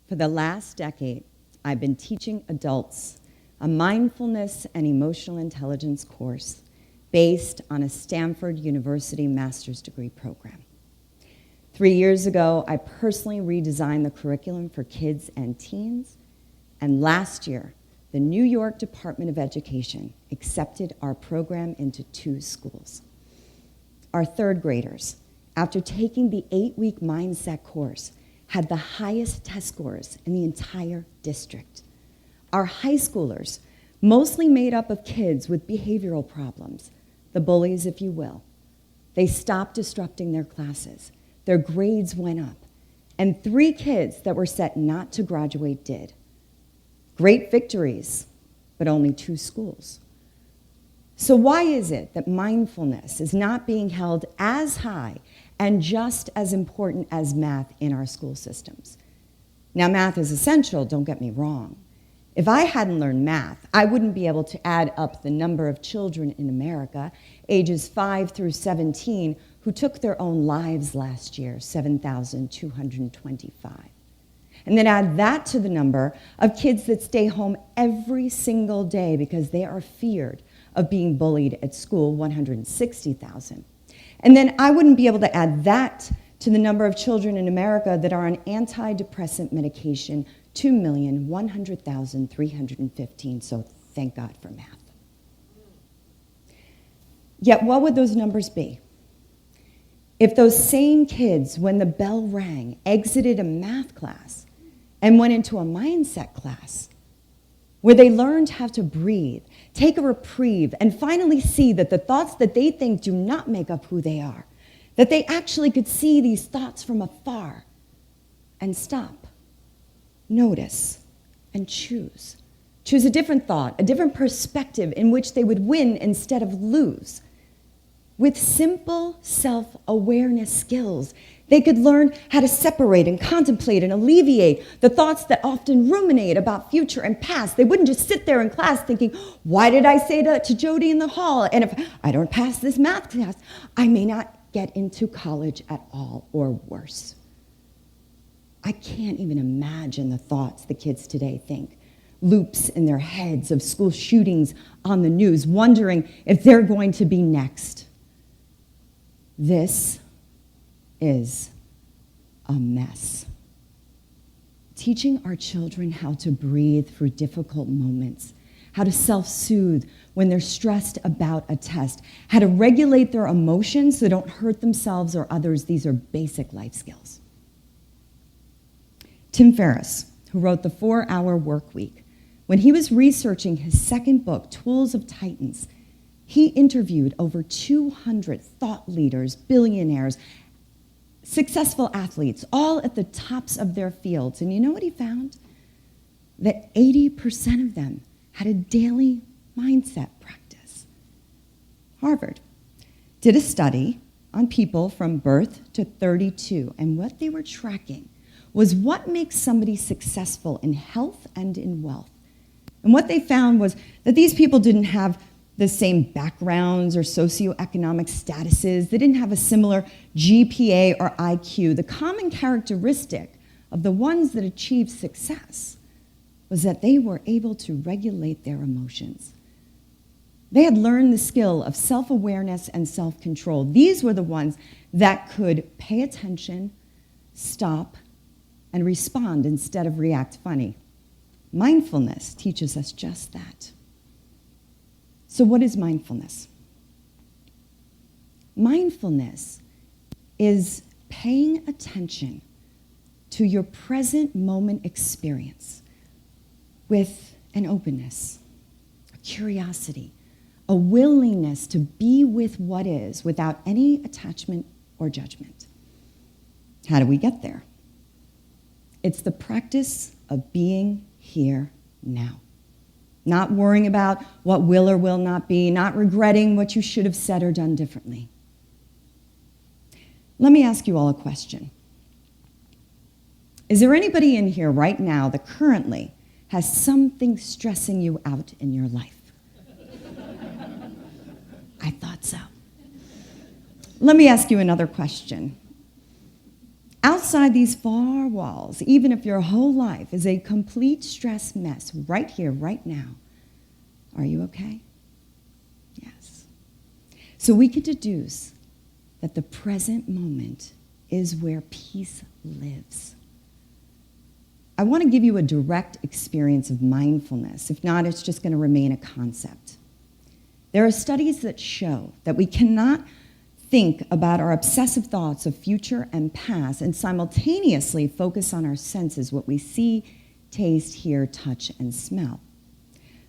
For the last decade, I've been teaching adults a mindfulness and emotional intelligence course based on a Stanford University master's degree program. 3 years ago, I personally redesigned the curriculum for kids and teens, and last year, the New York Department of Education accepted our program into 2 schools. Our third graders, after taking the 8-week mindset course, had the highest test scores in the entire district. Our high schoolers, mostly made up of kids with behavioral problems, the bullies, if you will, they stopped disrupting their classes. Their grades went up, and 3 kids that were set not to graduate did. Great victories, but only 2 schools. So why is it that mindfulness is not being held as high and just as important as math in our school systems? Now, math is essential, don't get me wrong. If I hadn't learned math, I wouldn't be able to add up the number of children in America, ages 5 through 17, who took their own lives last year, 7,225. And then add that to the number of kids that stay home every single day because they are feared of being bullied at school, 160,000. And then I wouldn't be able to add that to the number of children in America that are on antidepressant medication, 2,100,315, so thank God for math. Yet what would those numbers be? If those same kids, when the bell rang, exited a math class and went into a mindset class where they learned how to breathe, take a reprieve, and finally see that the thoughts that they think do not make up who they are, that they actually could see these thoughts from afar and stop, notice, and choose. Choose a different thought, a different perspective in which they would win instead of lose. With simple self-awareness skills, they could learn how to separate and contemplate and alleviate the thoughts that often ruminate about future and past. They wouldn't just sit there in class thinking, why did I say that to Jody in the hall? And if I don't pass this math class, I may not get into college at all, or worse. I can't even imagine the thoughts the kids today think. Loops in their heads of school shootings on the news, wondering if they're going to be next. This is a mess. Teaching our children how to breathe through difficult moments, how to self-soothe when they're stressed about a test, how to regulate their emotions so they don't hurt themselves or others. These are basic life skills. Tim Ferriss, who wrote The 4-Hour Workweek, when he was researching his second book, Tools of Titans, he interviewed over 200 thought leaders, billionaires, successful athletes, all at the tops of their fields. And you know what he found? That 80% of them had a daily mindset practice. Harvard did a study on people from birth to 32, and what they were tracking was what makes somebody successful in health and in wealth. And what they found was that these people didn't have the same backgrounds or socioeconomic statuses. They didn't have a similar GPA or IQ. The common characteristic of the ones that achieved success was that they were able to regulate their emotions. They had learned the skill of self-awareness and self-control. These were the ones that could pay attention, stop, and respond instead of react funny. Mindfulness teaches us just that. So what is mindfulness? Mindfulness is paying attention to your present moment experience with an openness, a curiosity, a willingness to be with what is without any attachment or judgment. How do we get there? It's the practice of being here now. Not worrying about what will or will not be, not regretting what you should have said or done differently. Let me ask you all a question. Is there anybody in here right now that currently has something stressing you out in your life? I thought so. Let me ask you another question. Outside these four walls, even if your whole life is a complete stress mess right here, right now, are you okay? Yes. So we can deduce that the present moment is where peace lives. I want to give you a direct experience of mindfulness. If not, it's just going to remain a concept. There are studies that show that we cannot think about our obsessive thoughts of future and past and simultaneously focus on our senses, what we see, taste, hear, touch, and smell.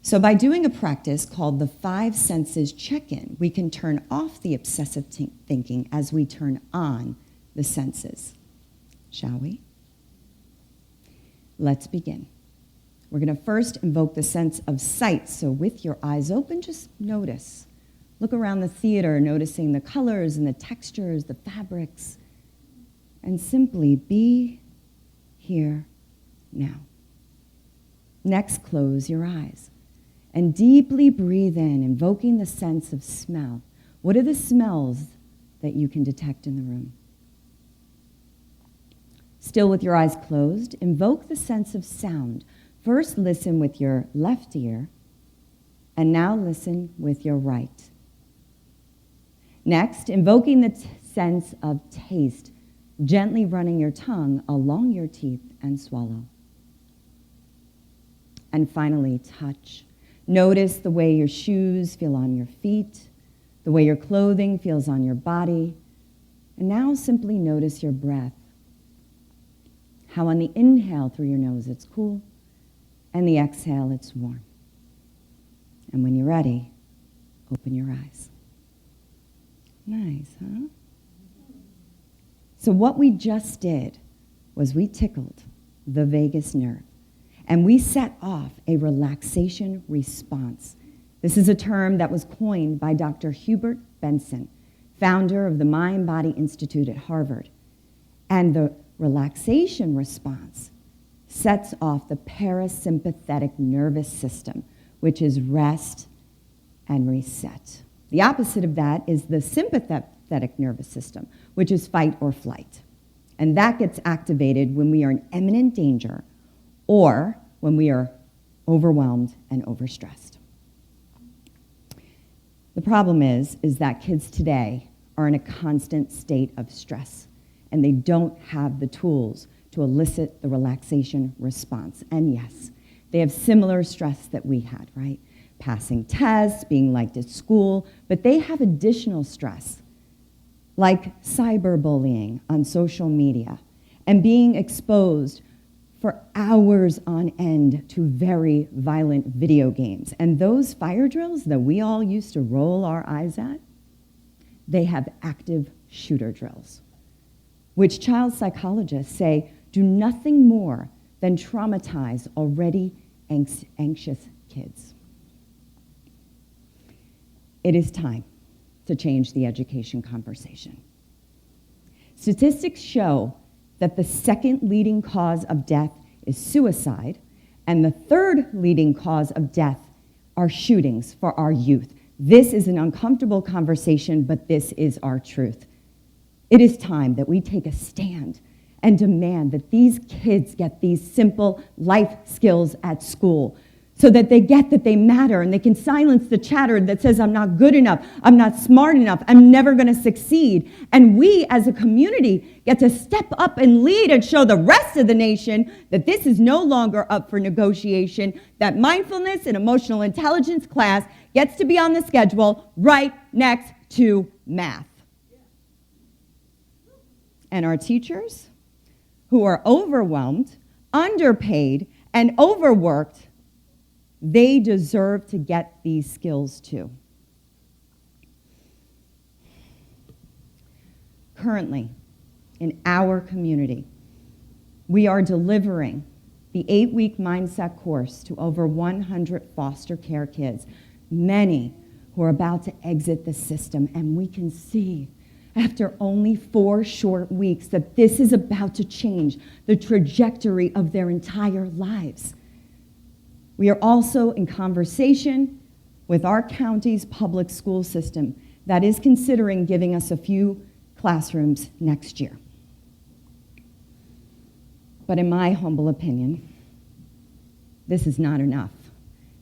So by doing a practice called the 5 senses check-in, we can turn off the obsessive thinking as we turn on the senses. Shall we? Let's begin. We're going to first invoke the sense of sight. So with your eyes open, just notice. Look around the theater, noticing the colors and the textures, the fabrics, and simply be here now. Next, close your eyes and deeply breathe in, invoking the sense of smell. What are the smells that you can detect in the room? Still with your eyes closed, invoke the sense of sound. First, listen with your left ear, and now listen with your right. Next, invoking the sense of taste, gently running your tongue along your teeth and swallow. And finally, touch. Notice the way your shoes feel on your feet, the way your clothing feels on your body, and now simply notice your breath. How on the inhale through your nose it's cool, and the exhale it's warm. And when you're ready, open your eyes. Nice, huh? So what we just did was we tickled the vagus nerve, and we set off a relaxation response. This is a term that was coined by Dr. Hubert Benson, founder of the Mind-Body Institute at Harvard. And the relaxation response sets off the parasympathetic nervous system, which is rest and reset. The opposite of that is the sympathetic nervous system, which is fight or flight. And that gets activated when we are in imminent danger or when we are overwhelmed and overstressed. The problem is that kids today are in a constant state of stress, and they don't have the tools to elicit the relaxation response. And yes, they have similar stress that we had, right? Passing tests, being liked at school, but they have additional stress, like cyberbullying on social media and being exposed for hours on end to very violent video games. And those fire drills that we all used to roll our eyes at, they have active shooter drills, which child psychologists say do nothing more than traumatize already anxious kids. It is time to change the education conversation. Statistics show that the second leading cause of death is suicide, and the third leading cause of death are shootings for our youth. This is an uncomfortable conversation, but this is our truth. It is time that we take a stand and demand that these kids get these simple life skills at school so that they get that they matter and they can silence the chatter that says, I'm not good enough, I'm not smart enough, I'm never going to succeed. And we as a community get to step up and lead and show the rest of the nation that this is no longer up for negotiation, that mindfulness and emotional intelligence class gets to be on the schedule right next to math. And our teachers, who are overwhelmed, underpaid, and overworked, they deserve to get these skills too. Currently, in our community, we are delivering the 8-week mindset course to over 100 foster care kids, many who are about to exit the system, and we can see after only 4 short weeks that this is about to change the trajectory of their entire lives. We are also in conversation with our county's public school system that is considering giving us a few classrooms next year. But in my humble opinion, this is not enough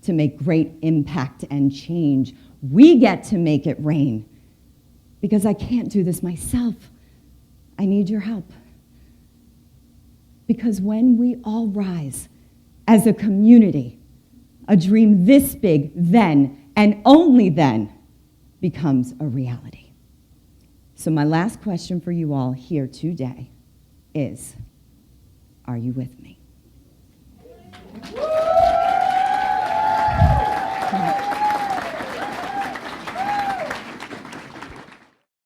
to make great impact and change. We get to make it rain, because I can't do this myself. I need your help. Because when we all rise as a community, a dream this big then, and only then, becomes a reality. So my last question for you all here today is, are you with me?